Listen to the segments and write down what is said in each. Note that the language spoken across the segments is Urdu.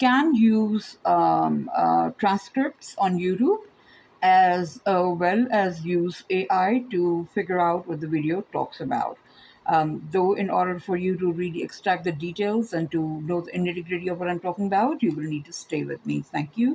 can use transcripts on YouTube as well as use AI to figure out what the video talks about. Though in order for you to really extract the details and to know the nitty-gritty of what I'm talking about, you will need to stay with me. Thank you.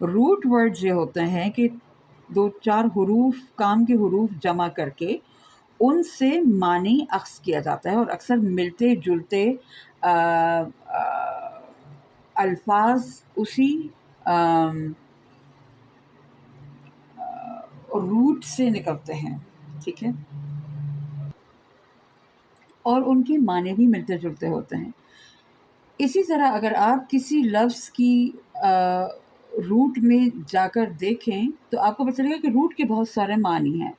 Root words یہ ہوتے ہیں کہ 2-4 حروف، کام کے حروف جمع کر کے ان سے معنی اخذ کیا جاتا ہے، اور اکثر ملتے جلتے آ، آ، الفاظ اسی روٹ سے نکلتے ہیں، ٹھیک ہے، اور ان کے معنی بھی ملتے جلتے ہوتے ہیں۔ اسی طرح اگر آپ کسی لفظ کی روٹ میں جا کر دیکھیں تو آپ کو پتہ چلے گا کہ روٹ کے بہت سارے معنی ہیں۔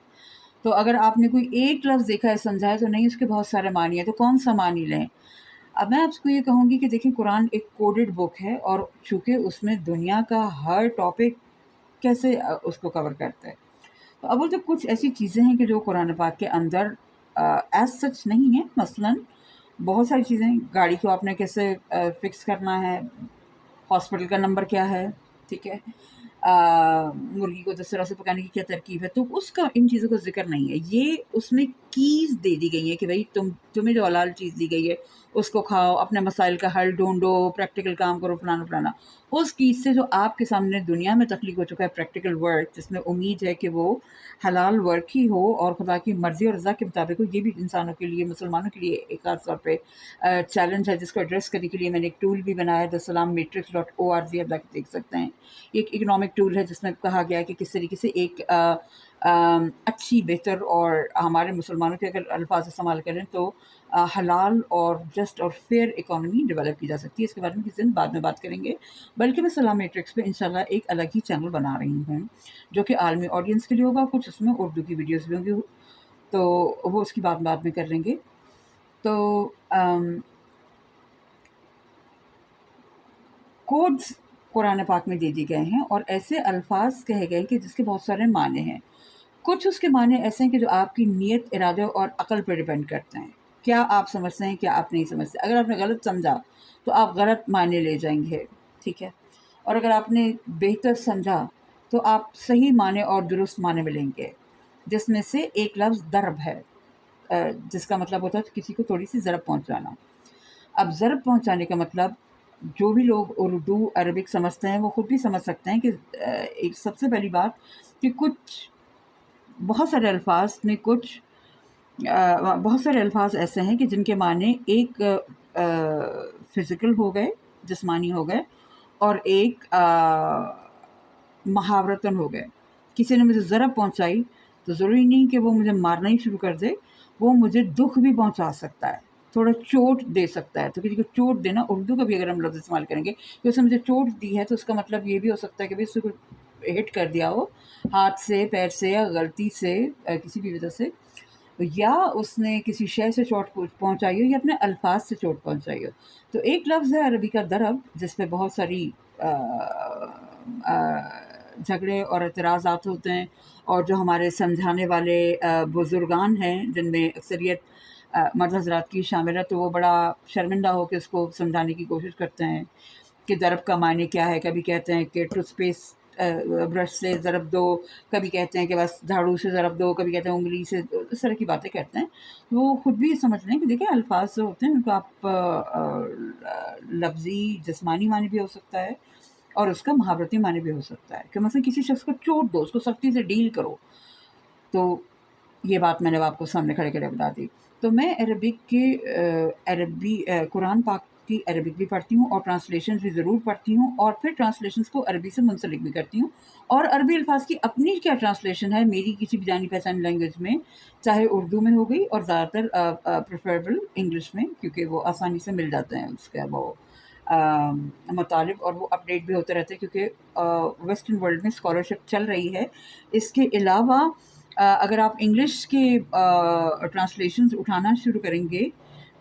تو اگر آپ نے کوئی ایک لفظ دیکھا ہے، سمجھا ہے، تو نہیں، اس کے بہت سارے معنی ہیں، تو کون سا معنی لیں؟ اب میں آپ کو یہ کہوں گی کہ دیکھیں، قرآن ایک کوڈڈ بک ہے، اور چونکہ اس میں دنیا کا ہر ٹاپک کیسے اس کو کور کرتا ہے، تو اول تو کچھ ایسی چیزیں ہیں کہ جو قرآن پاک کے اندر ایز سچ نہیں ہیں۔ مثلاً بہت ساری چیزیں، گاڑی کو آپ نے کیسے فکس کرنا ہے، ہاسپٹل کا نمبر کیا ہے، ٹھیک ہے، مرغی کو 10 طرح سے پکانے کی کیا ترکیب ہے، تو اس کا ان چیزوں کا ذکر نہیں ہے۔ یہ اس میں کیز دے دی گئی ہیں کہ بھائی تمہیں جو حلال چیز دی گئی ہے اس کو کھاؤ، اپنے مسائل کا حل ڈھونڈو، پریکٹیکل کام کرو، فلانا فلانا۔ اس چیز سے جو آپ کے سامنے دنیا میں تخلیق ہو چکا ہے پریکٹیکل ورک، جس میں امید ہے کہ وہ حلال ورک ہی ہو اور خدا کی مرضی اور رضا کے مطابق ہو، یہ بھی انسانوں کے لیے، مسلمانوں کے لیے ایک خاص طور پہ چیلنج ہے، جس کو ایڈریس کرنے کے لیے میں نے ایک ٹول بھی بنایا ہے، thesalammatrix.org، آپ دیکھ سکتے ہیں۔ یہ ایک اکنامک ٹول ہے جس میں کہا گیا ہے کہ کس طریقے سے ایک اچھی، بہتر، اور ہمارے مسلمانوں کے اگر الفاظ استعمال کریں تو حلال اور جسٹ اور فیئر اکانومی ڈیولپ کی جا سکتی ہے۔ اس کے بارے میں کسی دن بعد میں بات کریں گے، بلکہ میں سلام میٹرکس پہ انشاءاللہ ایک الگ ہی چینل بنا رہی ہوں جو کہ عالمی آڈینس کے لیے ہوگا، کچھ اس میں اردو کی ویڈیوز بھی ہوں گی، تو وہ اس کی بات بعد میں کر لیں گے۔ تو کوڈز قرآن پاک میں دے دی گئے ہیں، اور ایسے الفاظ کہے گئے کہ جس کے بہت سارے معنی ہیں۔ کچھ اس کے معنی ایسے ہیں کہ جو آپ کی نیت، ارادے اور عقل پہ ڈیپینڈ کرتے ہیں۔ کیا آپ سمجھتے ہیں، کیا آپ نہیں سمجھتے؟ اگر آپ نے غلط سمجھا تو آپ غلط معنی لے جائیں گے، ٹھیک ہے، اور اگر آپ نے بہتر سمجھا تو آپ صحیح معنی اور درست معنی ملیں گے، جس میں سے ایک لفظ ضرب ہے، جس کا مطلب ہوتا ہے کسی کو تھوڑی سی ضرب پہنچانا۔ اب ضرب پہنچانے کا مطلب جو بھی لوگ اردو عربک سمجھتے ہیں وہ خود بھی سمجھ سکتے ہیں کہ ایک سب سے پہلی بات کہ بہت سارے الفاظ میں بہت سارے الفاظ ایسے ہیں کہ جن کے معنی ایک فزیکل ہو گئے، جسمانی ہو گئے، اور ایک محاورتن ہو گئے۔ کسی نے مجھے ضرب پہنچائی تو ضروری نہیں کہ وہ مجھے مارنا ہی شروع کر دے، وہ مجھے دکھ بھی پہنچا سکتا ہے، تھوڑا چوٹ دے سکتا ہے۔ تو کسی کو چوٹ دینا، اردو کا بھی اگر ہم لفظ استعمال کریں گے کہ اس نے مجھے چوٹ دی ہے، تو اس کا مطلب یہ بھی ہو سکتا ہے کہ اس سے کوئی ہٹ کر دیا ہو، ہاتھ سے، پیر سے، یا غلطی سے، کسی بھی وجہ سے، یا اس نے کسی شے سے چوٹ پہنچائی ہو، یا اپنے الفاظ سے چوٹ پہنچائی ہو۔ تو ایک لفظ ہے عربی کا ضرب، جس پہ بہت ساری جھگڑے اور اعتراضات ہوتے ہیں، اور جو ہمارے سمجھانے والے بزرگان ہیں، جن میں اکثریت مرد حضرات کی شامل ہے، تو وہ بڑا شرمندہ ہو کے اس کو سمجھانے کی کوشش کرتے ہیں کہ ضرب کا معنی کیا ہے۔ کبھی کہتے ہیں کہ ٹوتھ پیسٹ برش سے ضرب دو، کبھی کہتے ہیں کہ بس جھاڑو سے ضرب دو، کبھی کہتے ہیں انگلی سے، اس طرح کی باتیں کرتے ہیں۔ وہ خود بھی سمجھ لیں کہ دیکھیں، الفاظ جو ہوتے ہیں ان کو آپ لفظی جسمانی معنی بھی ہو سکتا ہے، اور اس کا محاورتی معنی بھی ہو سکتا ہے، کہ مثلا کسی شخص کو چوٹ دو، اس کو سختی سے ڈیل کرو۔ تو یہ بات میں نے آپ کو سامنے کھڑے کرے بتا دی۔ تو میں قرآن پاک کی عربک بھی پڑھتی ہوں، اور ٹرانسلیشنز بھی ضرور پڑھتی ہوں، اور پھر ٹرانسلیشنز کو عربی سے منسلک بھی کرتی ہوں، اور عربی الفاظ کی اپنی کیا ٹرانسلیشن ہے میری کسی بھی جانی پہچانی لینگویج میں، چاہے اردو میں ہو گئی، اور زیادہ تر پریفریبل انگلش میں، کیونکہ وہ آسانی سے مل جاتے ہیں اس کا وہ مطالب، اور وہ اپڈیٹ بھی ہوتے رہتے ہیں، کیونکہ ویسٹرن ورلڈ میں اسکالرشپ چل رہی ہے۔ اس کے علاوہ اگر آپ انگلش کے ٹرانسلیشنز اٹھانا شروع کریں گے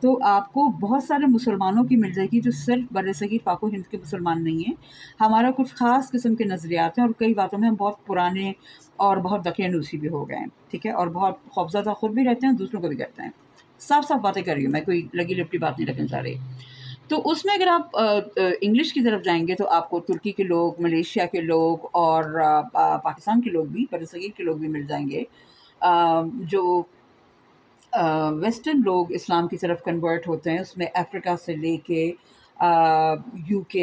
تو آپ کو بہت سارے مسلمانوں کی مل جائے گی جو صرف بر صغیر پاک و ہند کے مسلمان نہیں ہیں۔ ہمارا کچھ خاص قسم کے نظریات ہیں، اور کئی باتوں میں ہم بہت پرانے اور بہت دقیانوسی بھی ہو گئے ہیں، ٹھیک ہے، اور بہت خوفزدہ خود بھی رہتے ہیں، دوسروں کو بھی کرتے ہیں۔ صاف صاف باتیں کر رہی ہوں میں، کوئی لگی لپٹی بات نہیں رکھنا چاہ رہی۔ تو اس میں اگر آپ انگلش کی طرف جائیں گے تو آپ کو ترکی کے لوگ، ملیشیا کے لوگ، اور پاکستان کے لوگ بھی، برصغیر کے لوگ بھی مل جائیں گے، جو ویسٹرن لوگ اسلام کی طرف کنورٹ ہوتے ہیں، اس میں افریقہ سے لے کے UK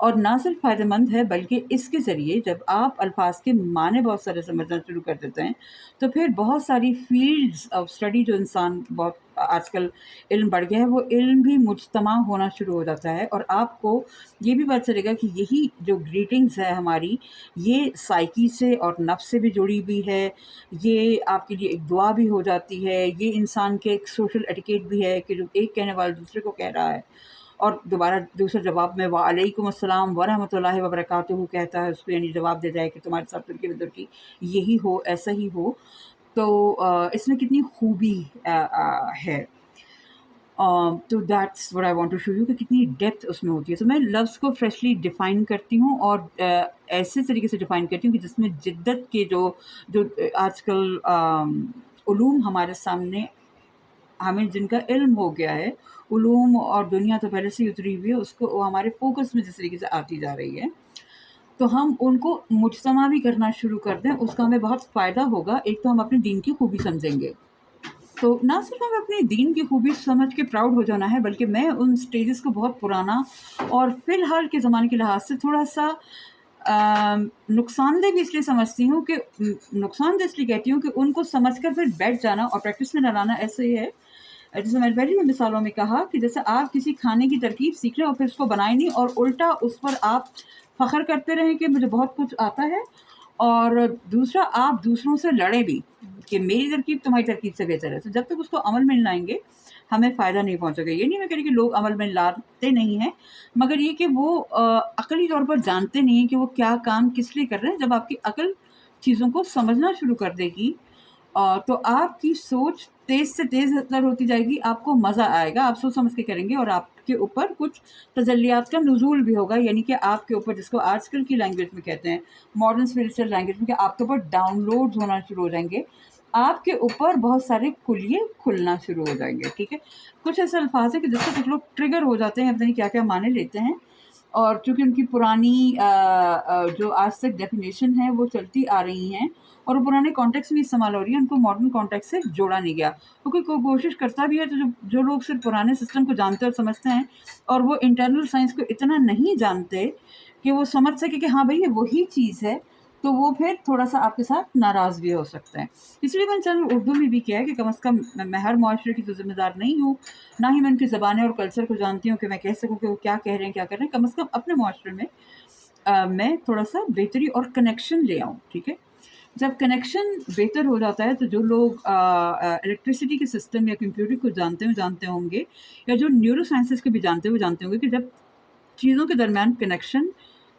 اور نہ صرف فائدہ مند ہے بلکہ اس کے ذریعے جب آپ الفاظ کے معنی بہت سارے سمجھنا شروع کر دیتے ہیں تو پھر بہت ساری فیلڈز آف اسٹڈی جو انسان بہت آج کل علم بڑھ گیا ہے وہ علم بھی مجتمع ہونا شروع ہو جاتا ہے، اور آپ کو یہ بھی پتہ چلے گا کہ یہی جو گریٹنگز ہے ہماری یہ سائیکی سے اور نفس سے بھی جڑی ہوئی ہے، یہ آپ کے لیے ایک دعا بھی ہو جاتی ہے، یہ انسان کے ایک سوشل ایٹیکیٹ بھی ہے کہ جو ایک کہنے والا دوسرے کو کہہ رہا ہے اور دوبارہ دوسرے جواب میں وعلیکم السلام ورحمۃ اللہ وبرکاتہ کہتا ہے، اس کو یعنی جواب دے جائے کہ تمہارے ساتھ ترکی بدر کی یہی ہو، ایسا ہی ہو۔ تو اس میں کتنی خوبی ہے، تو that's what I want to show you کہ کتنی ڈیپتھ اس میں ہوتی ہے۔ تو میں لفظ کو فریشلی ڈیفائن کرتی ہوں اور ایسے طریقے سے ڈیفائن کرتی ہوں کہ جس میں جدت کے جو آج کل علوم ہمارے سامنے ہمیں جن کا علم ہو گیا ہے، علوم اور دنیا تو پہلے سے ہی اتری ہوئی ہے، اس کو وہ ہمارے فوکس میں جس طریقے سے آتی جا رہی ہے تو ہم ان کو مجتمع بھی کرنا شروع کر دیں، اس کا ہمیں بہت فائدہ ہوگا۔ ایک تو ہم اپنے دین کی خوبی سمجھیں گے، تو نہ صرف ہمیں اپنے دین کی خوبی سمجھ کے پراؤڈ ہو جانا ہے بلکہ میں ان سٹیجز کو بہت پرانا اور فی الحال کے زمانے کے لحاظ سے تھوڑا سا نقصان دہ بھی اس لیے سمجھتی ہوں کہ نقصان دہ اس لیے کہتی ہوں کہ ان کو سمجھ کر پھر بیٹھ جانا اور پریکٹس میں نہ لانا ایسے ہی ہے جیسے میں نے پہلے مثالوں میں کہا کہ جیسے آپ کسی کھانے کی ترکیب سیکھ رہے اور پھر اس کو بنائیں نہیں اور الٹا اس پر آپ فخر کرتے رہیں کہ مجھے بہت کچھ آتا ہے، اور دوسرا آپ دوسروں سے لڑیں بھی کہ میری ترکیب تمہاری ترکیب سے بہتر ہے، تو جب تک اس کو عمل میں لائیں گے ہمیں فائدہ نہیں پہنچے گا۔ یہ نہیں میں کہہ رہی کہ لوگ عمل میں لاتے نہیں ہیں، مگر یہ کہ وہ عقلی طور پر جانتے نہیں ہیں کہ وہ کیا کام کس لیے کر رہے ہیں۔ جب آپ کی عقل چیزوں کو سمجھنا شروع کر دے گی تو آپ کی سوچ تیز سے تیز تر ہوتی جائے گی، آپ کو مزہ آئے گا، آپ سوچ سمجھ کے کریں گے اور آپ کے اوپر کچھ تجلیات کا نزول بھی ہوگا، یعنی کہ آپ کے اوپر جس کو آج کل کی لینگویج میں کہتے ہیں ماڈرن اسپرچل لینگویج میں کہ آپ کے اوپر ڈاؤن لوڈ ہونا شروع ہو جائیں گے، آپ کے اوپر بہت سارے کلیے کھلنا شروع ہو جائیں گے۔ ٹھیک ہے، کچھ ایسے الفاظ ہیں کہ جس سے کچھ لوگ ٹریگر ہو جاتے ہیں، پتہ نہیں کیا کیا معنی لیتے ہیں، اور چونکہ ان کی پرانی جو آج تک ڈیفینیشن ہے وہ چلتی آ رہی ہیں اور وہ پرانے کانٹیکس میں استعمال ہو رہی ہے، ان کو ماڈرن کانٹیکس سے جوڑا نہیں گیا، کیونکہ کوئی کوشش کرتا بھی ہے تو جو لوگ صرف پرانے سسٹم کو جانتے اور سمجھتے ہیں اور وہ انٹرنل سائنس کو اتنا نہیں جانتے کہ وہ سمجھ سکے کہ ہاں بھائی یہ وہی چیز ہے، تو وہ پھر تھوڑا سا آپ کے ساتھ ناراض بھی ہو سکتے ہیں۔ اس لیے میں نے چل اردو میں بھی کیا ہے کہ کم از کم میں ہر معاشرے کی تو ذمہ دار نہیں ہوں، نہ ہی میں ان کی زبانیں اور کلچر کو جانتی ہوں کہ میں کہہ سکوں کہ وہ کیا کہہ رہے ہیں کیا کر رہے ہیں، کم از کم اپنے معاشرے میں میں تھوڑا سا بہتری اور کنیکشن لے آؤں۔ ٹھیک ہے، جب کنیکشن بہتر ہو جاتا ہے تو جو لوگ الیکٹریسٹی کے سسٹم یا کمپیوٹر کو جانتے ہوں گے، یا جو نیورو سائنسز کو بھی جانتے ہوں گے کہ جب چیزوں کے درمیان کنیکشن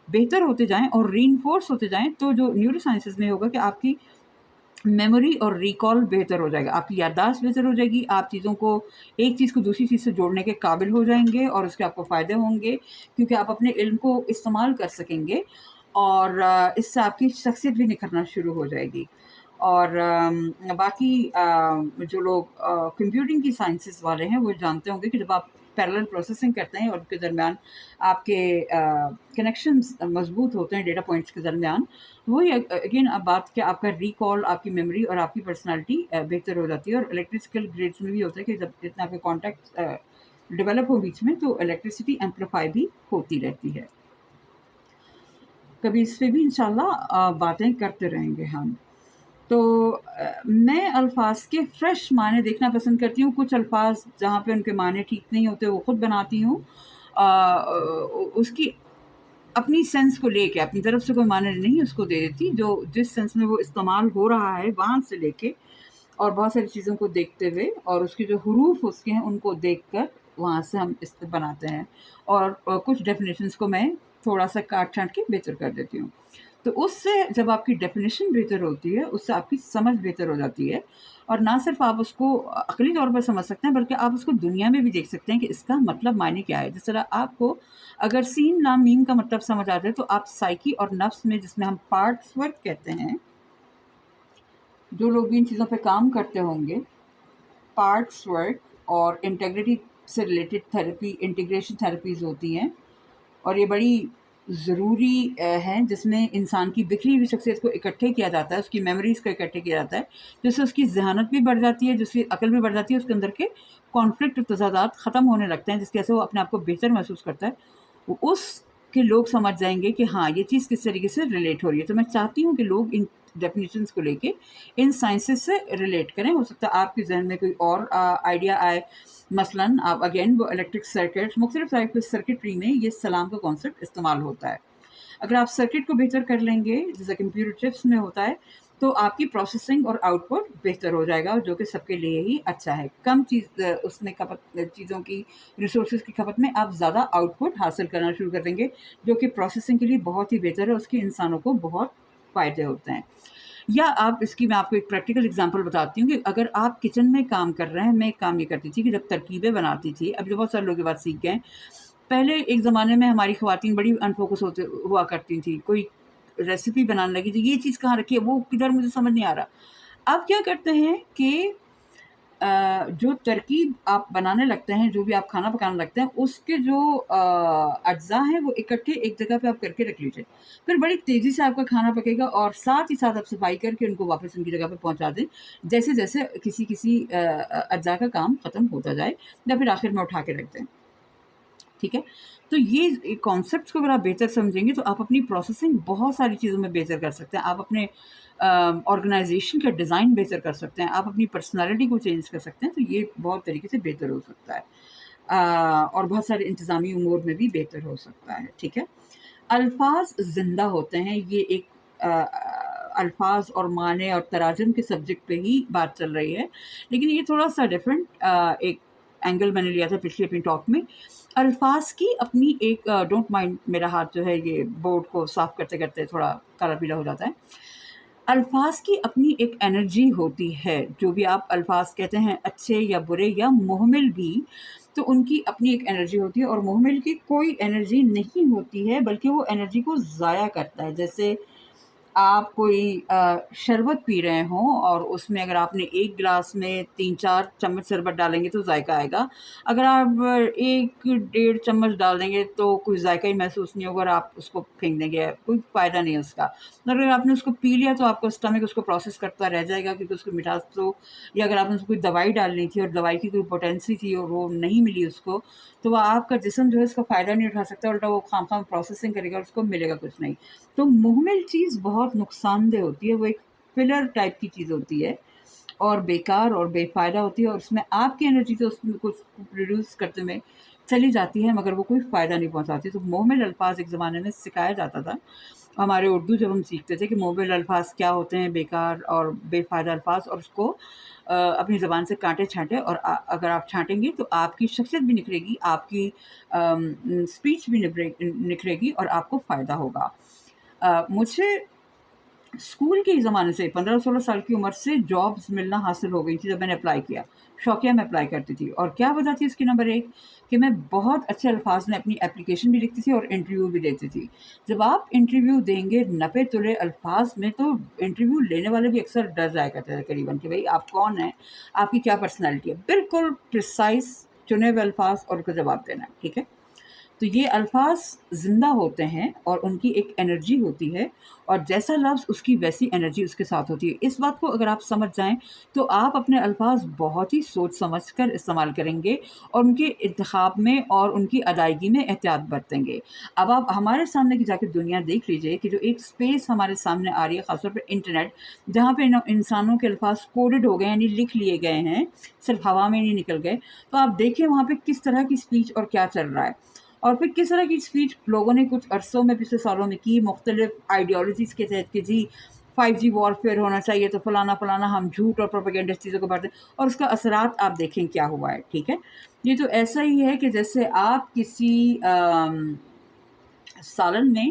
بہتر ہوتے جائیں اور ری انفورس ہوتے جائیں تو جو نیورو سائنسز میں ہوگا کہ آپ کی میموری اور ریکال بہتر ہو جائے گا، آپ کی یادداشت بہتر ہو جائے گی، آپ چیزوں کو ایک چیز کو دوسری چیز سے جوڑنے کے قابل ہو جائیں گے اور اس کے آپ کو فائدے ہوں گے کیونکہ آپ اپنے علم کو استعمال کر سکیں گے، اور اس سے آپ کی شخصیت بھی نکھرنا شروع ہو جائے گی۔ اور باقی جو لوگ کمپیوٹنگ کی سائنسز والے ہیں وہ جانتے ہوں گے کہ جب آپ پیرلل پروسیسنگ کرتے ہیں اور اس کے درمیان آپ کے کنیکشنز مضبوط ہوتے ہیں ڈیٹا پوائنٹس کے درمیان، وہی اگین اب بات کہ آپ کا ریکال، آپ کی میموری اور آپ کی پرسنالٹی بہتر ہو جاتی ہے۔ اور الیکٹریکل گریڈس میں بھی ہوتا ہے کہ جب جتنا آپ کے کانٹیکٹ ڈیولپ ہو بیچ میں تو الیکٹریسٹی ایمپلیفائی بھی ہوتی رہتی ہے۔ کبھی اس پہ بھی انشاءاللہ باتیں کرتے رہیں گے ہم۔ تو میں الفاظ کے فریش معنی دیکھنا پسند کرتی ہوں، کچھ الفاظ جہاں پہ ان کے معنی ٹھیک نہیں ہوتے وہ خود بناتی ہوں، اس کی اپنی سینس کو لے کے اپنی طرف سے کوئی معنی نہیں اس کو دے دیتی، جو جس سینس میں وہ استعمال ہو رہا ہے وہاں سے لے کے اور بہت ساری چیزوں کو دیکھتے ہوئے اور اس کے جو حروف اس کے ہیں ان کو دیکھ کر وہاں سے ہم اس بناتے ہیں، اور کچھ ڈیفینیشنس کو میں تھوڑا سا کاٹ چھانٹ کے بہتر کر دیتی ہوں۔ تو اس سے جب آپ کی ڈیفینیشن بہتر ہوتی ہے اس سے آپ کی سمجھ بہتر ہو جاتی ہے، اور نہ صرف آپ اس کو عقلی طور پر سمجھ سکتے ہیں بلکہ آپ اس کو دنیا میں بھی دیکھ سکتے ہیں کہ اس کا مطلب معنی کیا ہے۔ جس طرح آپ کو اگر سین لام میم کا مطلب سمجھ آ جائے تو آپ سائیکی اور نفس میں جس میں ہم پارٹس ورک کہتے ہیں، جو لوگ بھی ان چیزوں پہ کام کرتے ہوں گے، پارٹس ورک اور انٹیگریٹی سے ریلیٹڈ تھیراپی، انٹیگریشن تھیراپیز ہوتی ہیں، اور یہ بڑی ضروری ہیں جس میں انسان کی بکھری ہوئی شخصیت کو اکٹھے کیا جاتا ہے، اس کی میموریز کو اکٹھے کیا جاتا ہے، جس سے اس کی ذہانت بھی بڑھ جاتی ہے، جس کی عقل بھی بڑھ جاتی ہے، اس کے اندر کے کانفلکٹ اور تضادات ختم ہونے لگتے ہیں، جس کی وجہ سے وہ اپنے آپ کو بہتر محسوس کرتا ہے۔ اس کہ لوگ سمجھ جائیں گے کہ ہاں یہ چیز کس طریقے سے ریلیٹ ہو رہی ہے. تو میں چاہتی ہوں کہ لوگ ان ڈیفینیشنس کو لے کے ان سائنسز سے ریلیٹ کریں. ہو سکتا ہے آپ کے ذہن میں کوئی اور آئیڈیا آئے. مثلاً آپ اگین وہ الیکٹرک سرکٹ، مختلف ٹائپ کے سرکٹری میں یہ سلام کا کانسیپٹ استعمال ہوتا ہے. اگر آپ سرکٹ کو بہتر کر لیں گے جیسا کمپیوٹر چپس میں ہوتا ہے تو آپ کی پروسیسنگ اور آؤٹ پٹ بہتر ہو جائے گا، جو کہ سب کے لیے ہی اچھا ہے. کم اس میں چیزوں کی ریسورسز کی کھپت میں آپ زیادہ آؤٹ پٹ حاصل کرنا شروع کر دیں گے، جو کہ پروسیسنگ کے لیے بہت ہی بہتر ہے. اس کے انسانوں کو بہت فائدے ہوتے ہیں. یا آپ اس کی میں آپ کو ایک پریکٹیکل اگزامپل بتاتی ہوں کہ اگر آپ کچن میں کام کر رہے ہیں. میں ایک کام یہ کرتی تھی کہ جب ترکیبیں بناتی تھی، اب جو بہت سارے لوگ یہ بات سیکھ گئے ہیں، پہلے ایک زمانے میں ہماری خواتین بڑی انفوکس ہوا کرتی تھیں. کوئی ریسیپی بنانے لگی تو یہ چیز کہاں رکھی ہے، وہ کدھر، مجھے سمجھ نہیں آ رہا. اب کیا کرتے ہیں کہ جو ترکیب آپ بنانے لگتے ہیں، جو بھی آپ کھانا پکانے لگتے ہیں، اس کے جو اجزاء ہیں وہ اکٹھے ایک جگہ پہ آپ کر کے رکھ لیجیے. پھر بڑی تیزی سے آپ کا کھانا پکے گا، اور ساتھ ہی ساتھ آپ صفائی کر کے ان کو واپس ان کی جگہ پہ پہنچا دیں جیسے جیسے کسی اجزاء کا کام ختم ہوتا جائے، یا پھر آخر میں اٹھا کے رکھ دیں. ٹھیک ہے. تو یہ کانسیپٹس کو اگر آپ بہتر سمجھیں گے تو آپ اپنی پروسیسنگ بہت ساری چیزوں میں بہتر کر سکتے ہیں. آپ اپنے آرگنائزیشن کا ڈیزائن بہتر کر سکتے ہیں. آپ اپنی پرسنالٹی کو چینج کر سکتے ہیں. تو یہ بہت طریقے سے بہتر ہو سکتا ہے، اور بہت سارے انتظامی امور میں بھی بہتر ہو سکتا ہے. ٹھیک ہے. الفاظ زندہ ہوتے ہیں. یہ ایک الفاظ اور معنی اور تراجم کے سبجیکٹ پہ ہی بات چل رہی ہے، لیکن یہ تھوڑا سا ڈفرینٹ ایک اینگل میں نے لیا تھا پچھلی اپنی ٹاک میں. الفاظ کی اپنی ایک ڈونٹ مائنڈ، میرا ہاتھ جو ہے یہ بورڈ کو صاف کرتے کرتے تھوڑا کالا پیلا ہو جاتا ہے. الفاظ کی اپنی ایک انرجی ہوتی ہے. جو بھی آپ الفاظ کہتے ہیں، اچھے یا برے یا محمل بھی، تو ان کی اپنی ایک انرجی ہوتی ہے. اور محمل کی کوئی انرجی نہیں ہوتی ہے، بلکہ وہ انرجی کو ضائع کرتا ہے. جیسے آپ کوئی شربت پی رہے ہوں اور اس میں اگر آپ نے ایک گلاس میں 3-4 چمچ شربت ڈالیں گے تو ذائقہ آئے گا. اگر آپ 1-1.5 چمچ ڈال دیں گے تو کوئی ذائقہ ہی محسوس نہیں ہوگا، اور آپ اس کو پھینک دیں گے، کوئی فائدہ نہیں ہے اس کا. اگر آپ نے اس کو پی لیا تو آپ کا اسٹمک اس کو پروسیس کرتا رہ جائے گا، کیونکہ اس کو مٹھاس تو، یا اگر آپ نے اس کو کوئی دوائی ڈالنی تھی اور دوائی کی کوئی پوٹینسی تھی اور وہ نہیں ملی اس کو، تو وہ آپ کا جسم جو ہے اس کا فائدہ نہیں اٹھا سکتا، الٹا وہ خام خام پروسیسنگ کرے گا اور اس کو ملے گا کچھ نہیں. تو محمل چیز بہت نقصان دہ ہوتی ہے. وہ ایک فلر ٹائپ کی چیز ہوتی ہے اور بیکار اور بے فائدہ ہوتی ہے، اور اس میں آپ کی انرجی تو اس میں کچھ پروڈیوس کرتے میں چلی جاتی ہے، مگر وہ کوئی فائدہ نہیں پہنچاتی. تو محمل الفاظ ایک زمانے میں سکھایا جاتا تھا. ہمارے اردو جب ہم سیکھتے تھے کہ محمل الفاظ کیا ہوتے ہیں، بیکار اور بے فائدہ الفاظ، اور اس کو اپنی زبان سے کانٹے چھانٹے. اور اگر آپ چھانٹیں گے تو آپ کی شخصیت بھی نکھرے گی، آپ کی اسپیچ بھی نکھرے گی، اور آپ کو فائدہ ہوگا. مجھے اسکول کے زمانے سے 15-16 سال کی عمر سے جابس ملنا حاصل ہو گئی تھی. جب میں نے اپلائی کیا، شوقیہ میں اپلائی کرتی تھی. اور کیا وجہ تھی اس کی؟ نمبر 1 کہ میں بہت اچھے الفاظ میں اپنی اپلیکیشن بھی لکھتی تھی اور انٹرویو بھی دیتی تھی. جب آپ انٹرویو دیں گے 90 تلے الفاظ میں، تو انٹرویو لینے والے بھی اکثر ڈر جایا کرتے تھے قریباً کہ بھائی آپ کون ہیں، آپ کی کیا پرسنالٹی ہے. بالکل پریسائز چنے ہوئے الفاظ اور ان کو جواب دینا ہے. ٹھیک ہے. تو یہ الفاظ زندہ ہوتے ہیں اور ان کی ایک انرجی ہوتی ہے، اور جیسا لفظ اس کی ویسی انرجی اس کے ساتھ ہوتی ہے. اس بات کو اگر آپ سمجھ جائیں تو آپ اپنے الفاظ بہت ہی سوچ سمجھ کر استعمال کریں گے، اور ان کے انتخاب میں اور ان کی ادائیگی میں احتیاط برتیں گے. اب آپ ہمارے سامنے کی جا کے دنیا دیکھ لیجئے کہ جو ایک سپیس ہمارے سامنے آ رہی ہے، خاص طور پہ انٹرنیٹ، جہاں پہ انسانوں کے الفاظ کوڈڈ ہو گئے، یعنی لکھ لیے گئے ہیں، صرف ہوا میں نہیں نکل گئے. تو آپ دیکھیں وہاں پہ کس طرح کی اسپیچ اور کیا چل رہا ہے، اور پھر کس طرح کی اسپیچ لوگوں نے کچھ عرصوں میں پچھلے سالوں میں کی، مختلف آئیڈیالوجیز کے تحت کہ جی 5G وارفیئر ہونا چاہیے، تو فلانا فلانا، ہم جھوٹ اور پروپیگنڈس چیزوں کو بڑھتے ہیں، اور اس کا اثرات آپ دیکھیں کیا ہوا ہے. ٹھیک ہے. یہ تو ایسا ہی ہے کہ جیسے آپ کسی سالن میں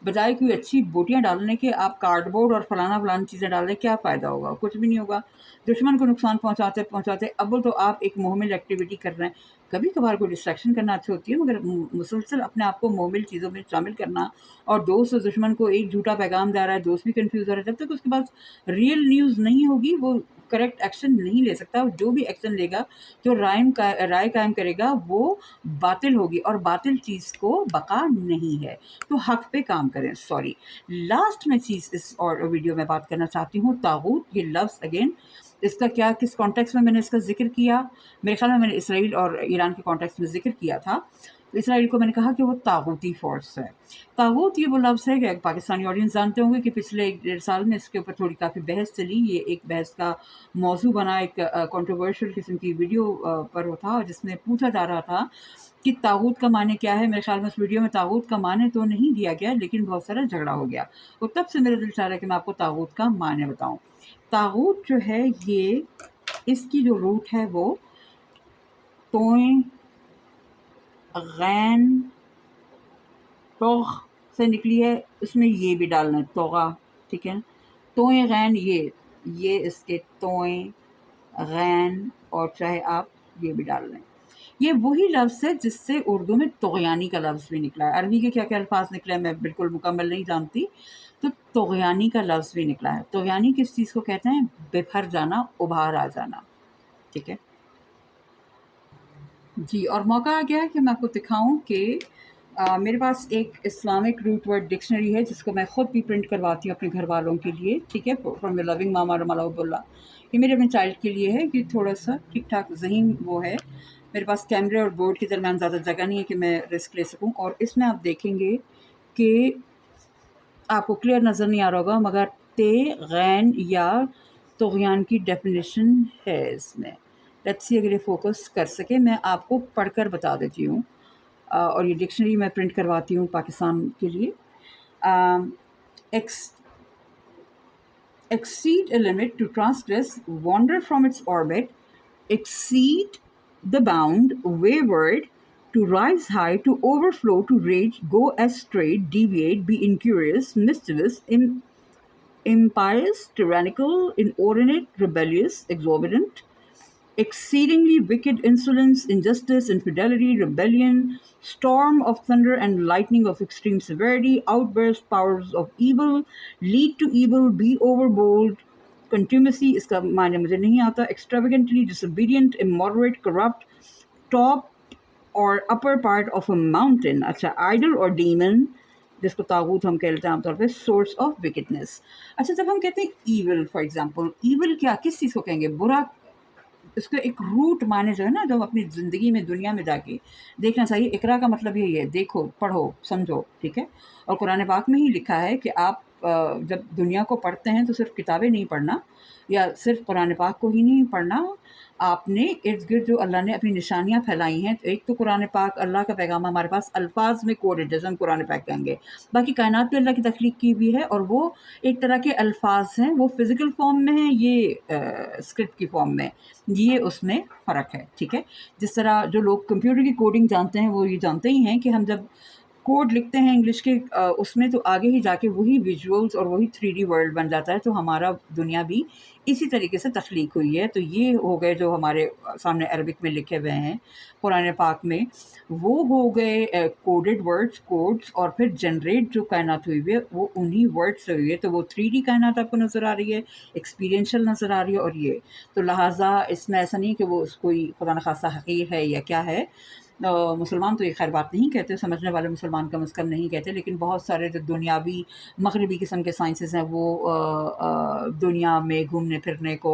بجائے کوئی اچھی بوٹیاں ڈالنے کے آپ کارڈ بورڈ اور فلانا فلانا چیزیں ڈال دیں، کیا فائدہ ہوگا؟ کچھ بھی نہیں ہوگا. دشمن کو نقصان پہنچاتے پہنچاتے اول تو آپ ایک محمل ایکٹیویٹی کر رہے ہیں. کبھی کبھار کوئی ڈسٹریکشن کرنا اچھی ہوتی ہے، مگر مسلسل اپنے آپ کو محمل چیزوں میں شامل کرنا، اور دوست اور دشمن کو ایک جھوٹا پیغام جا رہا ہے، دوست بھی کنفیوز ہو رہا ہے، جب تک اس کے پاس ریئل نیوز نہیں ہوگی وہ کریکٹ ایکشن نہیں لے سکتا. جو بھی ایکشن لے گا، جو رائے قائم کرے گا، وہ باطل ہوگی، اور باطل چیز کو بقا نہیں ہے. تو حق پہ کام کریں. سوری، لاسٹ میں چیز اس اور ویڈیو میں بات کرنا چاہتی ہوں، طاغوت. یہ لفظ اگین اس کا کیا، کس کانٹیکس میں میں نے اس کا ذکر کیا؟ میرے خیال میں نے اسرائیل اور ایران کے کانٹیکس میں ذکر کیا تھا. تو اسرائیل کو میں نے کہا کہ وہ طاغوتی فورس ہے. طاغوت یہ وہ لفظ ہے کہ پاکستانی آڈینس جانتے ہوں گے کہ پچھلے 1.5 سال میں اس کے اوپر تھوڑی کافی بحث چلی. یہ ایک بحث کا موضوع بنا، ایک کنٹروورشل قسم کی ویڈیو پر تھا جس میں پوچھا جا رہا تھا کہ طاغوت کا معنی کیا ہے. میرے خیال میں اس ویڈیو میں طاغوت کا معنی تو نہیں دیا گیا، لیکن بہت سارا جھگڑا ہو گیا. اور تب سے میرا دل چاہ رہا ہے کہ میں آپ کو طاغوت کا معنی بتاؤں. طاغوت جو ہے یہ، اس کی جو روٹ ہے وہ توئیں غین توغ سے نکلی ہے. اس میں یہ بھی ڈالنا ہے توغا، ٹھیک ہے. توئیں غین، یہ اس کے توئیں غین، اور چاہے آپ یہ بھی ڈال لیں. یہ وہی لفظ ہے جس سے اردو میں طغیانی کا لفظ بھی نکلا ہے. عربی کے کیا کیا الفاظ نکلے ہیں میں بالکل مکمل نہیں جانتی، تو طغیانی کا لفظ بھی نکلا ہے. طغیانی کس چیز کو کہتے ہیں؟ بپھر جانا، ابھار آ جانا، ٹھیک ہے جی. اور موقع آ گیا ہے کہ میں آپ کو دکھاؤں کہ میرے پاس ایک اسلامک روٹ ورڈ ڈکشنری ہے جس کو میں خود بھی پرنٹ کرواتی ہوں اپنے گھر والوں کے لیے، ٹھیک ہے، فرام یور لونگ ماما رمالہ اللہ. یہ میرے اپنے چائلڈ کے لیے ہے کہ تھوڑا سا ٹھیک ٹھاک ذہین وہ ہے. میرے پاس کیمرے اور بورڈ کے درمیان زیادہ جگہ نہیں ہے کہ میں رسک لے سکوں. اور اس میں آپ دیکھیں گے کہ آپ کو کلیئر نظر نہیں آ رہا ہوگا، مگر تے غین یا طغیان کی ڈیفینیشن ہے اس میں. لیٹس سی اگر یہ فوکس کر سکے. میں آپ کو پڑھ کر بتا دیتی ہوں، اور یہ ڈکشنری میں پرنٹ کرواتی ہوں پاکستان کے لیے. Exceed a limit, to transgress, wander from its orbit, exceed the bound, wayward, to rise high, to overflow, to rage, go astray, deviate, be incurious, mischievous, impious, tyrannical, inordinate, rebellious, exorbitant, exceedingly wicked, insolence, injustice, infidelity, rebellion, storm of thunder and lightning of extreme severity, outburst, powers of evil, lead to evil, be overbold, contumacy, اس کا معنی مجھے نہیں آتا, extravagantly, disobedient, immoderate, corrupt, top or upper part of a mountain, اچھا, idol or demon, جس کو طاغوت ہم کہتے ہیں عام طور پہ, source of wickedness. اچھا, جب ہم کہتے ہیں evil, for example, evil کیا, کس چیز کو کہیں گے؟ برا. اس کا ایک روٹ معنی جو ہے نا، جو اپنی زندگی میں دنیا میں جا کے دیکھنا چاہیے. اقرا کا مطلب یہی ہے، دیکھو، پڑھو، سمجھو، ٹھیک ہے. اور قرآن پاک میں ہی لکھا ہے کہ آپ جب دنیا کو پڑھتے ہیں تو صرف کتابیں نہیں پڑھنا، یا صرف قرآن پاک کو ہی نہیں پڑھنا. آپ نے ارد گرد جو اللہ نے اپنی نشانیاں پھیلائی ہیں، ایک تو قرآن پاک اللہ کا پیغام ہمارے پاس الفاظ میں کوڈڈ، جیسے ہم قرآن پاک کہیں گے. باقی کائنات بھی اللہ کی تخلیق کی بھی ہے، اور وہ ایک طرح کے الفاظ ہیں، وہ فزیکل فارم میں ہیں، یہ اسکرپٹ کی فارم میں. یہ اس میں فرق ہے، ٹھیک ہے. جس طرح جو لوگ کمپیوٹر کی کوڈنگ جانتے ہیں وہ یہ جانتے ہی ہیں کہ ہم جب کوڈ لکھتے ہیں انگلش کے، اس میں تو آگے ہی جا کے وہی ویژولز اور وہی 3D ورلڈ بن جاتا ہے. تو ہمارا دنیا بھی اسی طریقے سے تخلیق ہوئی ہے. تو یہ ہو گئے جو ہمارے سامنے عربک میں لکھے ہوئے ہیں قرآن پاک میں، وہ ہو گئے کوڈڈ ورڈز، کوڈز. اور پھر جنریٹ جو کائنات ہوئی ہوئی ہے وہ انہی ورڈ سے ہوئی ہے. تو وہ 3D کائنات آپ کو نظر آ رہی ہے، ایکسپیرینشل نظر آ رہی ہے. اور یہ تو لہٰذا اس میں ایسا نہیں کہ وہ کوئی خدا نخواستہ حقیر ہے یا کیا ہے. مسلمان تو یہ خیر بات نہیں کہتے، سمجھنے والے مسلمان کم از کم نہیں کہتے، لیکن بہت سارے جو دنیاوی مغربی قسم کے سائنسز ہیں وہ دنیا میں گھومنے پھرنے کو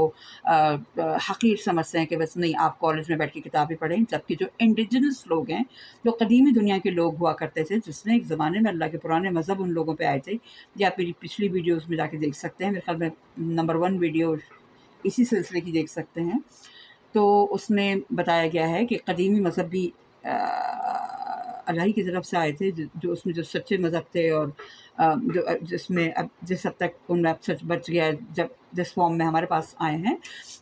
حقیر سمجھتے ہیں کہ بس نہیں، آپ کالج میں بیٹھ کے کتابیں پڑھیں. جبکہ جو انڈیجنس لوگ ہیں، جو قدیمی دنیا کے لوگ ہوا کرتے تھے، جس میں ایک زمانے میں اللہ کے پرانے مذہب ان لوگوں پہ آئے تھے، یا آپ میری پچھلی ویڈیوز میں جا کے دیکھ سکتے ہیں. میرے خیال میں نمبر 1 ویڈیو اسی سلسلے کی دیکھ سکتے ہیں. تو اس میں بتایا گیا ہے کہ قدیمی مذہب بھی اللہ ہی کی طرف سے آئے تھے، جو اس میں جو سچے مذہب تھے، اور جو جس میں اب جس حد تک ان میں اب سچ بچ گیا جب جس فارم میں ہمارے پاس آئے ہیں.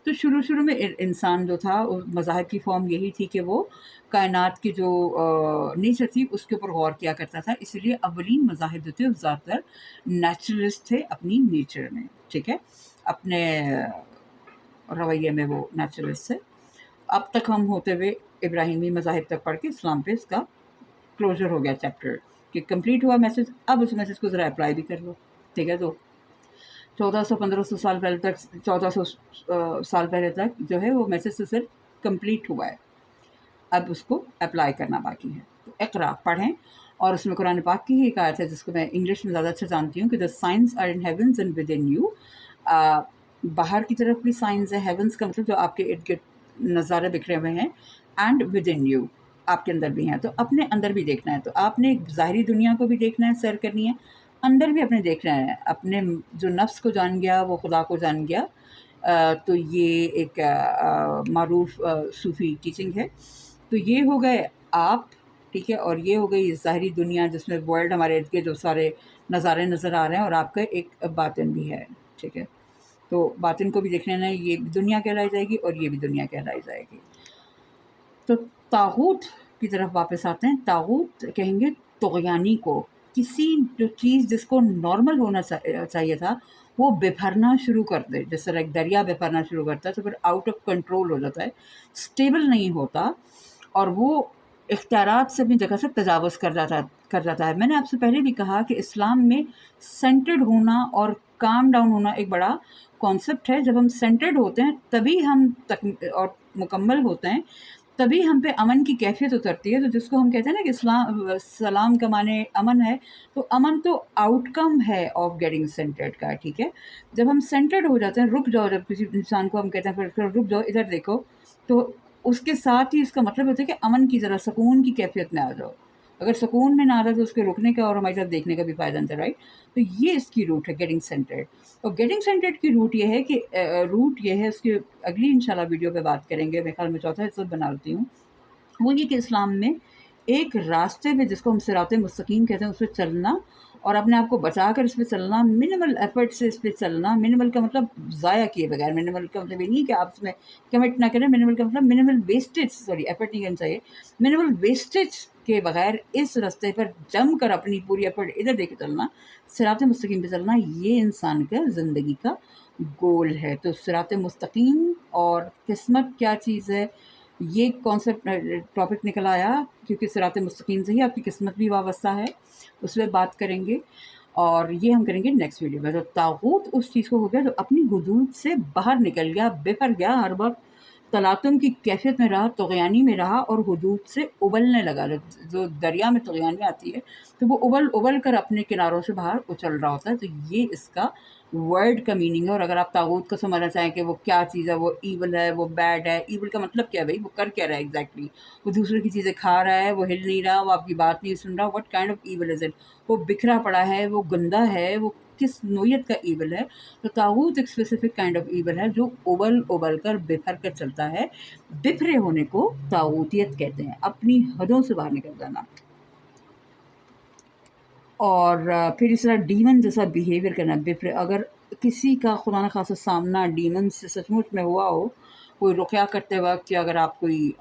تو شروع میں انسان جو تھا، مذاہب کی فارم یہی تھی کہ وہ کائنات کی جو نیچر تھی اس کے اوپر غور کیا کرتا تھا. اس لیے اولین مذاہب جو تھے وہ زیادہ تر نیچرلسٹ تھے اپنی نیچر میں، ٹھیک ہے، اپنے رویے میں وہ نیچرلسٹ ہے. اب تک ہم ہوتے ہوئے ابراہیمی مذاہب تک پڑھ کے اسلام پہ اس کا کلوزر ہو گیا چیپٹر، کہ کمپلیٹ ہوا میسج. اب اس میسج کو ذرا اپلائی بھی کر لو، ٹھیک ہے. تو 1400-1500 سال پہلے تک، 1400 سال پہلے تک جو ہے وہ میسج سے صرف کمپلیٹ ہوا ہے. اب اس کو اپلائی کرنا باقی ہے. تو اقرا، پڑھیں. اور اس میں قرآن پاک کی ہی ایک آیت ہے جس کو میں انگلش میں زیادہ اچھا جانتی ہوں، کہ the signs are in heavens and within you. باہر کی طرف بھی سائنس ہے، ہیونس کا مطلب جو آپ کے ارد گرد نظارے بکھرے ہوئے ہیں، اینڈ ود ان یو. آپ کے اندر بھی ہیں، تو اپنے اندر بھی دیکھنا ہے. تو آپ نے ظاہری دنیا کو بھی دیکھنا ہے، سیر کرنی ہے، اندر بھی اپنے دیکھنا ہے. اپنے جو نفس کو جان گیا وہ خدا کو جان گیا. تو یہ ایک معروف صوفی ٹیچنگ ہے. تو یہ ہو گئے آپ، ٹھیک ہے، اور یہ ہو گئی ظاہری دنیا جس میں ورلڈ ہمارے ارد گرد جو سارے نظارے نظر آ رہے ہیں، اور آپ کا ایک باطن بھی ہے، ٹھیک ہے. تو باطن کو بھی دیکھ لینا ہے، یہ بھی دنیا کہلائی جائے گی اور یہ بھی دنیا کہلائی جائے گی. تو طاغوت کی طرف واپس آتے ہیں. طاغوت کہیں گے طغیانی کو، کسی جو چیز جس کو نارمل ہونا چاہیے تھا وہ بپھرنا شروع کر دے. جس طرح ایک دریا بپھرنا شروع کرتا ہے تو پھر آؤٹ آف کنٹرول ہو جاتا ہے، اسٹیبل نہیں ہوتا، اور وہ اختیارات سے اپنی جگہ سے تجاوز کر جاتا ہے. میں نے آپ سے پہلے بھی کہا کہ اسلام میں سینٹرڈ ہونا اور کام ڈاؤن ہونا ایک بڑا کانسیپٹ ہے. جب ہم سینٹرڈ ہوتے ہیں تبھی ہم اور مکمل ہوتے ہیں، تبھی ہم پہ امن کی کیفیت اترتی ہے. تو جس کو ہم کہتے ہیں نا کہ سلام کا معنی امن ہے، تو امن تو آؤٹ کم ہے آف گیٹنگ سینٹرڈ کا، ٹھیک ہے. جب ہم سینٹرڈ ہو جاتے ہیں، رک جاؤ، جب کسی انسان کو ہم کہتے ہیں پھر رک جاؤ ادھر دیکھو، تو اس کے ساتھ ہی اس کا مطلب ہوتا ہے کہ امن کی ذرا سکون کی کیفیت میں آ جاؤ. اگر سکون میں نہ آ رہا تو اس کے رکنے کا اور ہماری طرف دیکھنے کا بھی فائدہ نہیں، رائٹ. تو یہ اس کی روٹ ہے گیٹنگ سینٹرڈ. اور گیٹنگ سینٹرڈ کی روٹ یہ ہے کہ روٹ یہ ہے، اس کی اگلی انشاءاللہ ویڈیو پہ بات کریں گے، میرے خیال میں چوتھا حصہ بنا لیتی ہوں. وہ یہ کہ اسلام میں ایک راستے پہ جس کو ہم صراط مستقیم کہتے ہیں اس پہ چلنا، اور اپنے آپ کو بچا کر اس پہ چلنا، منیمل ایفرٹ سے اس پہ چلنا. منیمل کا مطلب ضائع کیے بغیر، منیمل کا مطلب یہ نہیں کہ آپ اس میں کمٹ نہ کریں. منیمل کا مطلب منیمل ویسٹیج، سوری ایفرٹ نہیں کرنا چاہیے، منیمل ویسٹیج کے بغیر اس راستے پر جم کر اپنی پوری ایفرٹ ادھر دے کے چلنا، صراط مستقیم پہ چلنا، یہ انسان کا زندگی کا گول ہے. تو صراط مستقیم اور قسمت کیا چیز ہے، یہ کانسیپٹ ٹاپک نکل آیا کیونکہ صراط مستقیم سے ہی آپ کی قسمت بھی وابستہ ہے. اس پہ بات کریں گے، اور یہ ہم کریں گے نیکسٹ ویڈیو میں. تو طاغوت اس چیز کو ہو گیا جو اپنی حدود سے باہر نکل گیا، بپھر گیا، ہر وقت تلاطم کی کیفیت میں رہا، طغیانی میں رہا، اور حدود سے ابلنے لگا. جو دریا میں طغیانی آتی ہے تو وہ ابل ابل کر اپنے کناروں سے باہر اچل رہا ہوتا ہے. تو یہ اس کا ورڈ کا میننگ ہے. اور اگر آپ طاغوت کو سمجھنا چاہیں کہ وہ کیا چیز ہے، وہ ایول ہے، وہ بیڈ ہے، ایول کا مطلب کیا ہے بھائی، وہ کر کیا رہا ہے ایگزیکٹلی؟ وہ دوسرے کی چیزیں کھا رہا ہے، وہ ہل نہیں رہا، وہ آپ کی بات نہیں سن رہا، what kind of evil is it? وہ بکھرا پڑا ہے، وہ گندا ہے، وہ کس نوعیت کا ایول ہے؟ تو طاغوت ایک اسپیسیفک کائنڈ آف ایول ہے جو ابل ابل کر بکھر کر چلتا ہے. بکھرے ہونے کو طاغوتیت کہتے ہیں، اپنی حدوں سے باہر نکل جانا. اور پھر اس طرح ڈیمن جیسا بیہیویئر کرنا. اگر کسی کا خدا نخواستہ سامنا ڈیمن سے سچ مچ میں ہوا ہو، کوئی رقیہ کرتے وقت، یا اگر آپ کوئی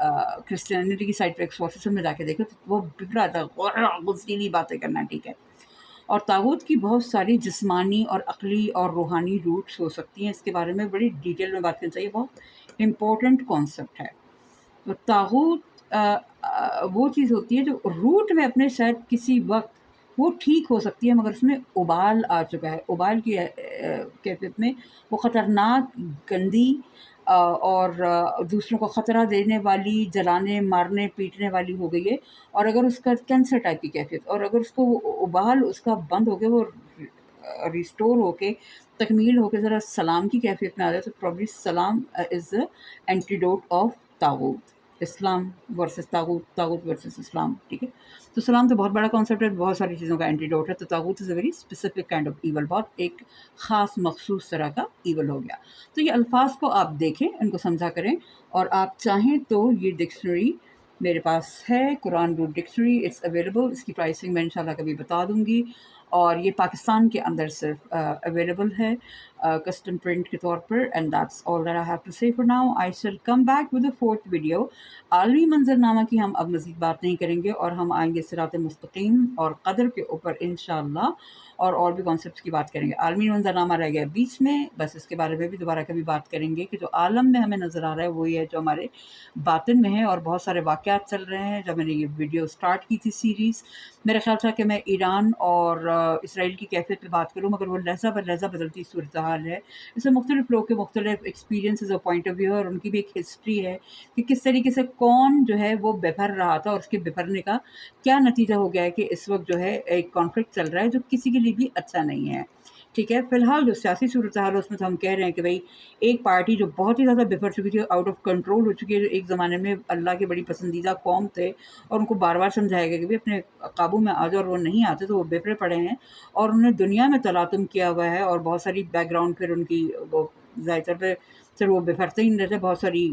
کرسچینٹی کی سائڈ پہ ایکسورسزم میں جا کے دیکھیں تو وہ بگڑا تھا، غصیلی باتیں کرنا، ٹھیک ہے. اور طاغوت کی بہت ساری جسمانی اور عقلی اور روحانی روٹس ہو سکتی ہیں. اس کے بارے میں بڑی ڈیٹیل میں بات کرنی چاہیے، بہت امپورٹنٹ کانسیپٹ ہے. تو طاغوت وہ چیز ہوتی ہے جو روٹ میں اپنے شاید کسی وقت وہ ٹھیک ہو سکتی ہے، مگر اس میں ابال آ چکا ہے. ابال کی کیفیت میں وہ خطرناک، گندی اور دوسروں کو خطرہ دینے والی، جلانے، مارنے، پیٹنے والی ہو گئی ہے. اور اگر اس کا کینسر ٹائپ کی کیفیت، اور اگر اس کو وہ ابال اس کا بند ہو گیا، وہ ریسٹور ہو کے تکمیل ہو کے ذرا سلام کی کیفیت میں آ جائے، تو پرابلی سلام از اینٹیڈوٹ آف طاغوت. اسلام ورسز طاغوت، طاغوت ورسز اسلام، ٹھیک ہے. تو سلام تو بہت بڑا کانسیپٹ ہے، بہت ساری چیزوں کا اینٹیڈوٹ ہے. تو طاغوت is a very specific kind of evil, بہت ایک خاص مخصوص طرح کا ایول ہو گیا. تو یہ الفاظ کو آپ دیکھیں، ان کو سمجھا کریں، اور آپ چاہیں تو یہ ڈکشنری میرے پاس ہے، قرآن روٹ ڈکشنری، اٹس اویلیبل. اس کی پرائسنگ میں انشاءاللہ کبھی بتا دوں گی. اور یہ پاکستان کے اندر صرف اویلیبل ہے کسٹم پرنٹ کے طور پر. And that's all that I have to say for now. I shall come back with a fourth video. عالمی منظر نامہ کی ہم اب مزید بات نہیں کریں گے، اور ہم آئیں گے صراط مستقیم اور قدر کے اوپر انشاءاللہ، اور بھی کانسیپٹس کی بات کریں گے. عالمی منظر نامہ رہ گیا بیچ میں، بس اس کے بارے میں بھی دوبارہ کبھی بات کریں گے کہ جو عالم میں ہمیں نظر آ رہا ہے وہی ہے جو ہمارے باطن میں ہے. اور بہت سارے واقعات چل رہے ہیں. جب میں نے یہ ویڈیو سٹارٹ کی تھی سیریز، میرا خیال تھا کہ میں ایران اور اسرائیل کی کیفیت پہ بات کروں، مگر وہ لہجہ بہ لہجہ بدلتی صورتحال ہے. اس میں مختلف لوگ کے مختلف ایکسپیرینسز اور پوائنٹ آف ویو ہے، اور ان کی بھی ایک ہسٹری ہے کہ کس طریقے سے کون جو ہے وہ بپھر رہا تھا، اور اس کے بپھرنے کا کیا نتیجہ ہو گیا ہے کہ اس وقت جو ہے ایک کانفلکٹ چل رہا ہے جو کسی کے لیے بھی اچھا نہیں ہے. ٹھیک ہے، فی الحال جو سیاسی صورتحال ہے اس میں تو ہم کہہ رہے ہیں کہ بھائی ایک پارٹی جو بہت ہی زیادہ بفر چکی تھی، آؤٹ آف کنٹرول ہو چکی ہے، جو ایک زمانے میں اللہ کے بڑی پسندیدہ قوم تھے اور ان کو بار بار سمجھایا گیا کہ بھائی اپنے قابو میں آ جاؤ، اور وہ نہیں آتے تو وہ بفرے پڑے ہیں اور انہوں نے دنیا میں تلاطم کیا ہوا ہے، اور بہت ساری بیک گراؤنڈ پھر ان کی وہ ظاہر طور پہ پھر وہ بفرتے ہی نہیں رہتے، بہت ساری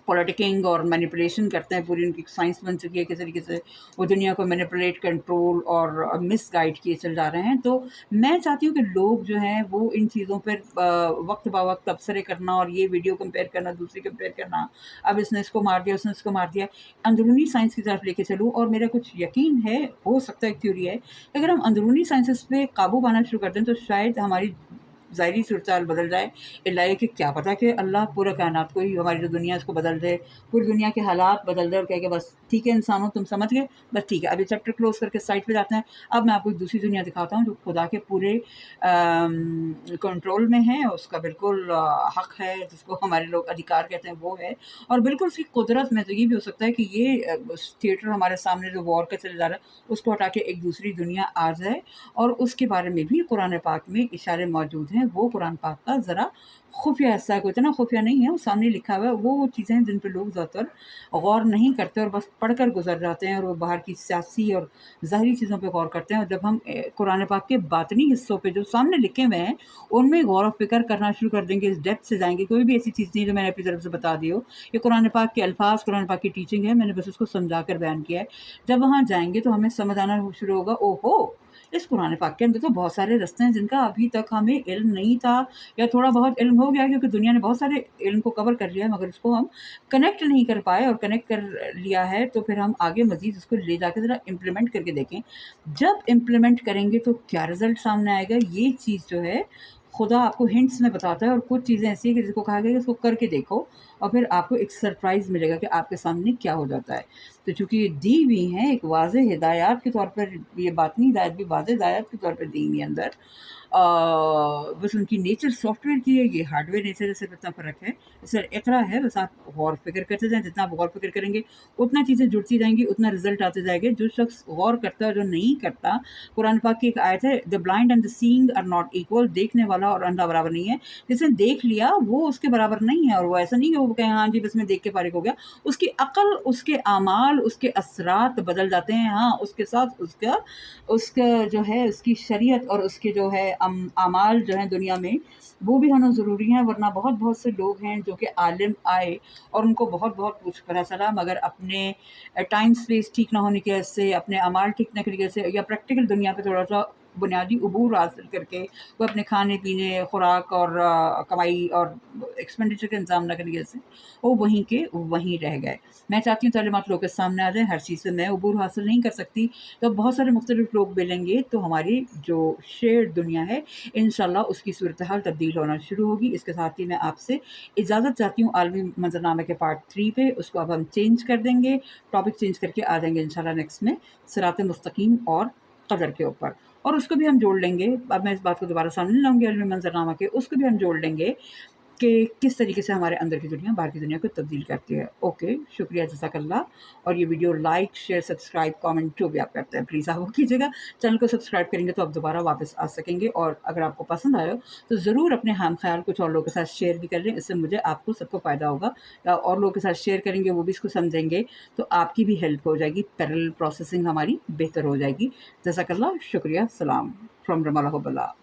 پولیٹکنگ اور مینیپولیشن کرتے ہیں، پوری ان کی سائنس بن چکی ہے کس طریقے سے وہ دنیا کو مینیپولیٹ، کنٹرول اور مس گائڈ کیے چل جا رہے ہیں۔ تو میں چاہتی ہوں کہ لوگ جو ہیں وہ ان چیزوں پر وقت با وقت تبصرے کرنا، اور یہ ویڈیو کمپیئر کرنا، دوسری کمپیئر کرنا، اب اس نے اس کو مار دیا، اس نے اس کو مار دیا، اندرونی سائنس کی طرف لے کے چلوں۔ اور میرا کچھ یقین ہے، ہو سکتا ہے ایک تھیوری ہے کہ اگر ہم اندرونی سائنسز پہ قابو پانا شروع کر دیں تو شاید ہماری ظاہری صورتحال بدل جائے۔ اللہ یہ کہ کیا پتا کہ اللہ پورا کائنات کو ہی، ہماری جو دنیا ہے اس کو بدل دے، پوری دنیا کے حالات بدل دے اور کہے کہ بس ٹھیک ہے انسانوں تم سمجھ گئے، بس ٹھیک ہے ابھی چیپٹر کلوز کر کے سائٹ پہ جاتے ہیں۔ اب میں آپ کو ایک دوسری دنیا دکھاتا ہوں جو خدا کے پورے کنٹرول میں ہے، اس کا بالکل حق ہے، جس کو ہمارے لوگ ادھیکار کہتے ہیں وہ ہے، اور بالکل اس کی قدرت میں تو یہ بھی ہو سکتا ہے کہ یہ تھیٹر ہمارے سامنے جو وار کا چل جا رہا ہے اس کو ہٹا کے ایک دوسری دنیا آ جائے، اور اس کے بارے میں بھی قرآن پاک میں اشارے موجود ہیں۔ وہ قرآن پاک کا ذرا خفیہ حصہ ہے، کوئی اتنا خفیہ نہیں ہے، وہ سامنے لکھا ہوا ہے، وہ چیزیں ہیں جن پہ لوگ زیادہ تر غور نہیں کرتے اور بس پڑھ کر گزر جاتے ہیں، اور وہ باہر کی سیاسی اور ظاہری چیزوں پہ غور کرتے ہیں۔ اور جب ہم قرآن پاک کے باطنی حصوں پہ جو سامنے لکھے ہوئے ہیں ان میں غور و فکر کرنا شروع کر دیں گے، اس ڈیپتھ سے جائیں گے، کوئی بھی ایسی چیز نہیں جو میں نے اپنی طرف سے بتا دی ہو، یہ قرآن پاک کے الفاظ، قرآن پاک کی ٹیچنگ ہے، میں نے بس اس کو سمجھا کر بیان کیا ہے۔ جب وہاں جائیں گے تو ہمیں سمجھ آنا شروع ہوگا، او ہو اس قرآن پاک کے اندر تو بہت سارے رستے ہیں جن کا ابھی تک ہمیں علم نہیں تھا، یا تھوڑا بہت علم ہو گیا کیونکہ دنیا نے بہت سارے علم کو کور کر لیا ہے، مگر اس کو ہم کنیکٹ نہیں کر پائے، اور کنیکٹ کر لیا ہے تو پھر ہم آگے مزید اس کو لے جا کے ذرا امپلیمنٹ کر کے دیکھیں۔ جب امپلیمنٹ کریں گے تو کیا رزلٹ سامنے آئے گا، یہ چیز جو ہے خدا آپ کو ہنٹس میں بتاتا ہے، اور کچھ چیزیں ایسی ہیں کہ جس کو کہا گیا کہ اس کو کر کے دیکھو، اور پھر آپ کو ایک سرپرائز ملے گا کہ آپ کے سامنے کیا ہو جاتا ہے۔ تو چونکہ یہ دی ہوئی ہیں ایک واضح ہدایات کے طور پر، یہ باطنی ہدایت بھی واضح ہدایات کے طور پر دی ہوئی اندر، بس ان کی نیچر سافٹ ویئر کی ہے، یہ ہارڈ ویئر نیچر سے اتنا فرق ہے، سر اقرا ہے، بس آپ غور فکر کرتے جائیں، جتنا آپ غور فکر کریں گے اتنا چیزیں جڑتی جائیں گی، اتنا رزلٹ آتے جائے گا۔ جو شخص غور کرتا ہے جو نہیں کرتا، قرآن پاک کی ایک آیت ہے، the blind and the seeing are not equal, دیکھنے والا اور اندھا برابر نہیں ہے، جس نے دیکھ لیا وہ اس کے برابر نہیں ہے، اور وہ ایسا نہیں کہ وہ کہیں ہاں جی بس میں دیکھ کے فارغ ہو گیا، اس کی عقل، اس کے اعمال، اس کے اثرات بدل جاتے ہیں، ہاں اس کے ساتھ اس کا جو ہے اس کی شریعت اور اس کے جو ہے اعمال جو ہیں دنیا میں وہ بھی ہونا ضروری ہیں، ورنہ بہت بہت سے لوگ ہیں جو کہ عالم آئے اور ان کو بہت بہت کچھ پتہ چلا، مگر اپنے ٹائم سپیس ٹھیک نہ ہونے کی وجہ سے، اپنے اعمال ٹھیک نہ کرنے کی وجہ سے، یا پریکٹیکل دنیا پہ تھوڑا سا بنیادی عبور حاصل کر کے وہ اپنے کھانے پینے، خوراک اور کمائی اور ایکسپینڈیچر کا انتظام نہ کرنے کی وجہ سے وہ وہیں کے وہیں رہ گئے۔ میں چاہتی ہوں تعلیمات لوگوں کے سامنے آ جائیں، ہر چیز سے میں عبور حاصل نہیں کر سکتی، تو بہت سارے مختلف لوگ ملیں گے تو ہماری جو شیئر دنیا ہے انشاءاللہ اس کی صورتحال تبدیل ہونا شروع ہوگی۔ اس کے ساتھ ہی میں آپ سے اجازت چاہتی ہوں عالمی منظرنامے کے پارٹ 3 پہ، اس کو اب ہم چینج کر دیں گے، ٹاپک چینج کر کے آ جائیں گے انشاءاللہ نیکسٹ میں صراط مستقیم اور قدر کے اوپر، اور اس کو بھی ہم جوڑ لیں گے، اب میں اس بات کو دوبارہ سامنے لاؤں گی عالمی منظرنامہ کے، اس کو بھی ہم جوڑ لیں گے کہ کس طریقے سے ہمارے اندر کی دنیا باہر کی دنیا کو تبدیل کرتی ہے۔ اوکے، شکریہ، جزاک اللہ، اور یہ video like, share, subscribe, comment جو بھی آپ کرتے ہیں پلیز آپ وہ کیجیے گا، چینل کو سبسکرائب کریں گے تو آپ دوبارہ واپس آ سکیں گے، اور اگر آپ کو پسند آئے تو ضرور اپنے ہم خیال کچھ اور لوگوں کے ساتھ شیئر بھی کر لیں، اس سے مجھے آپ کو سب کو فائدہ ہوگا، اور لوگوں کے ساتھ شیئر کریں گے وہ بھی اس کو سمجھیں گے تو آپ کی بھی ہیلپ ہو جائے گی، پیرل پروسیسنگ ہماری بہتر ہو جائے گی۔ جزاک اللہ، شکریہ، سلام فرام رمالہ حب اللہ۔